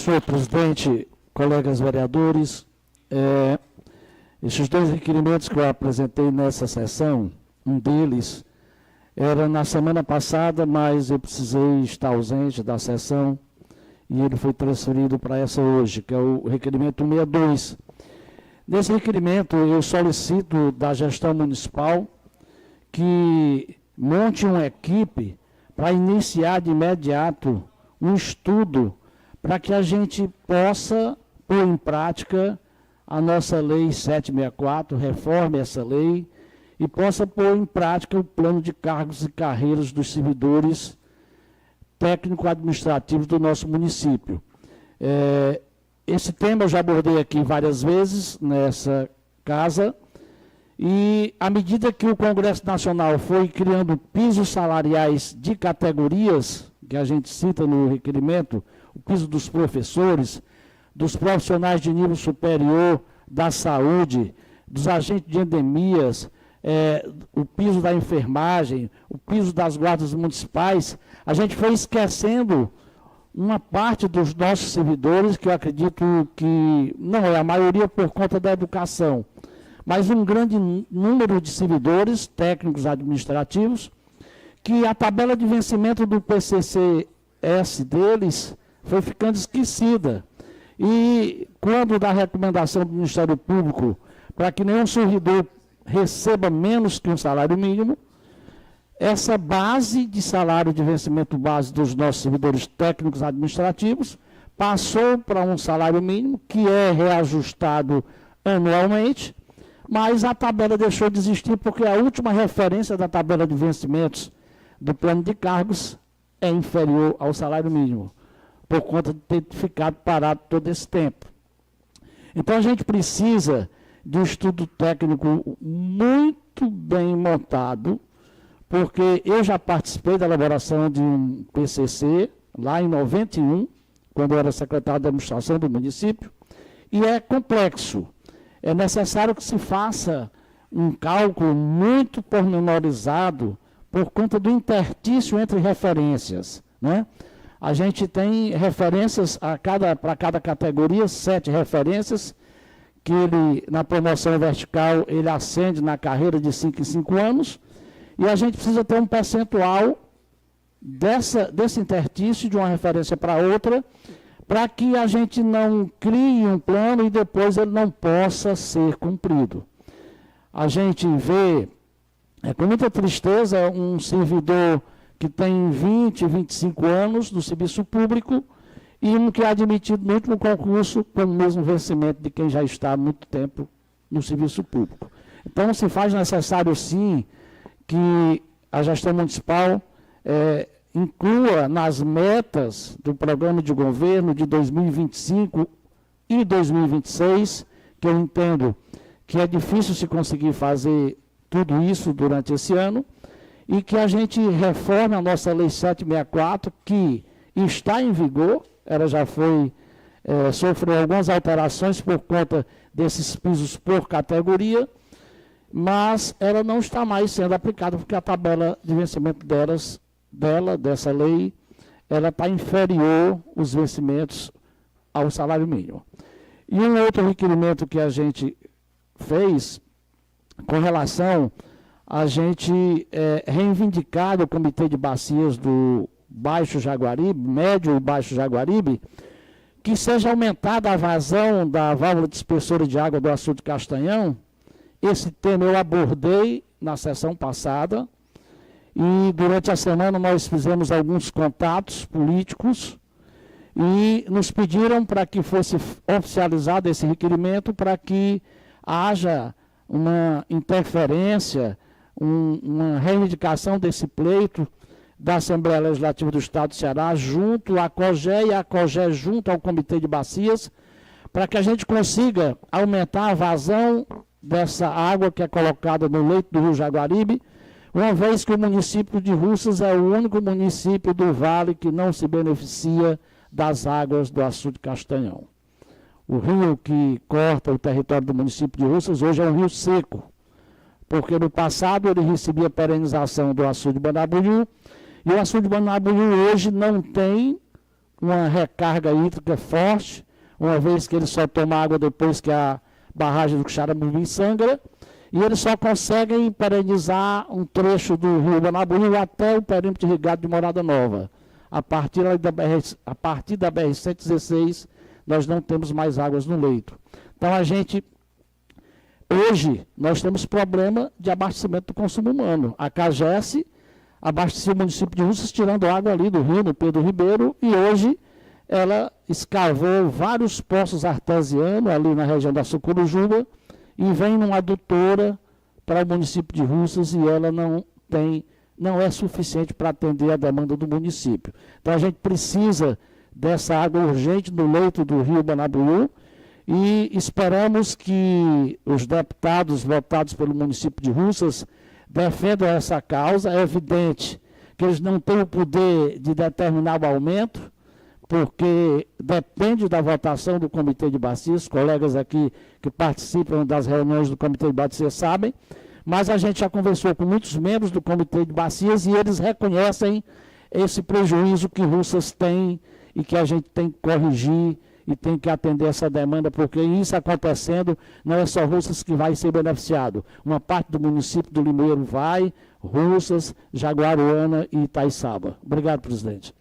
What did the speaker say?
Senhor presidente, colegas vereadores, esses dois requerimentos que eu apresentei nessa sessão, um deles era na semana passada, mas eu precisei estar ausente da sessão e ele foi transferido para essa hoje, que é o requerimento 162. Nesse requerimento, eu solicito da gestão municipal que monte uma equipe para iniciar de imediato um estudo para que a gente possa pôr em prática a nossa Lei 764, reforme essa lei e possa pôr em prática o plano de cargos e carreiras dos servidores técnico-administrativos do nosso município. Esse tema eu já abordei aqui várias vezes nessa casa e à medida que o Congresso Nacional foi criando pisos salariais de categorias, que a gente cita no requerimento, o piso dos professores, dos profissionais de nível superior, da saúde, dos agentes de endemias, o piso da enfermagem, o piso das guardas municipais, a gente foi esquecendo uma parte dos nossos servidores, que eu acredito que não é a maioria por conta da educação, mas um grande número de servidores técnicos administrativos, que a tabela de vencimento do PCCS deles foi ficando esquecida. E quando da recomendação do Ministério Público para que nenhum servidor receba menos que um salário mínimo, essa base de salário de vencimento base dos nossos servidores técnicos administrativos passou para um salário mínimo, que é reajustado anualmente, mas a tabela deixou de existir porque a última referência da tabela de vencimentos do plano de cargos é inferior ao salário mínimo, por conta de ter ficado parado todo esse tempo. Então, a gente precisa de um estudo técnico muito bem montado, porque eu já participei da elaboração de um PCC, lá em 91, quando eu era secretário de administração do município, e é complexo. É necessário que se faça um cálculo muito pormenorizado por conta do interstício entre referências, né? A gente tem referências para cada categoria, 7 referências, que ele, na promoção vertical, ele ascende na carreira de 5 em 5 anos, e a gente precisa ter um percentual desse interstício de uma referência para outra, para que a gente não crie um plano e depois ele não possa ser cumprido. A gente vê, com muita tristeza, um servidor que tem 20, 25 anos no serviço público e um que é admitido no último concurso com o mesmo vencimento de quem já está há muito tempo no serviço público. Então, se faz necessário, sim, que a gestão municipal inclua nas metas do programa de governo de 2025 e 2026, que eu entendo que é difícil se conseguir fazer tudo isso durante esse ano, e que a gente reforme a nossa Lei 764, que está em vigor, ela já foi, sofreu algumas alterações por conta desses pisos por categoria, mas ela não está mais sendo aplicada, porque a tabela de vencimento dessa lei, ela está inferior os vencimentos ao salário mínimo. E um outro requerimento que a gente fez, com relação a gente reivindicar o Comitê de Bacias do Baixo Jaguaribe, Médio e Baixo Jaguaribe, que seja aumentada a vazão da válvula dispersora de água do Açude Castanhão. Esse tema eu abordei na sessão passada e durante a semana nós fizemos alguns contatos políticos e nos pediram para que fosse oficializado esse requerimento para que haja uma interferência, uma reivindicação desse pleito da Assembleia Legislativa do Estado do Ceará junto à COGÉ e a COGÉ junto ao Comitê de Bacias, para que a gente consiga aumentar a vazão dessa água que é colocada no leito do Rio Jaguaribe, uma vez que o município de Russas é o único município do Vale que não se beneficia das águas do Açude Castanhão. O rio que corta o território do município de Russas hoje é um rio seco, porque no passado ele recebia perenização do açude Banabuiú, e o açude Banabuiú hoje não tem uma recarga hídrica forte, uma vez que eles só tomam água depois que a barragem do Xaramubim sangra, e eles só conseguem perenizar um trecho do rio Banabuí até o perímetro irrigado de Morada Nova. A partir da BR-116, nós não temos mais águas no leito. Então, hoje, nós temos problema de abastecimento do consumo humano. A CAGES abastecia o município de Russas tirando água ali do rio, no Pedro Ribeiro, e hoje ela escavou vários poços artesianos ali na região da Sucurujuba e vem numa adutora para o município de Russas e ela não é suficiente para atender a demanda do município. Então a gente precisa dessa água urgente no leito do rio Banabuí e esperamos que os deputados votados pelo município de Russas defendam essa causa. É evidente que eles não têm o poder de determinar o aumento, porque depende da votação do Comitê de Bacias. Os colegas aqui que participam das reuniões do Comitê de Bacias sabem, mas a gente já conversou com muitos membros do Comitê de Bacias e eles reconhecem esse prejuízo que Russas tem e que a gente tem que corrigir e tem que atender essa demanda, porque isso acontecendo, não é só Russas que vai ser beneficiado. Uma parte do município do Limoeiro vai, Russas, Jaguaruana e Itaiçaba. Obrigado, presidente.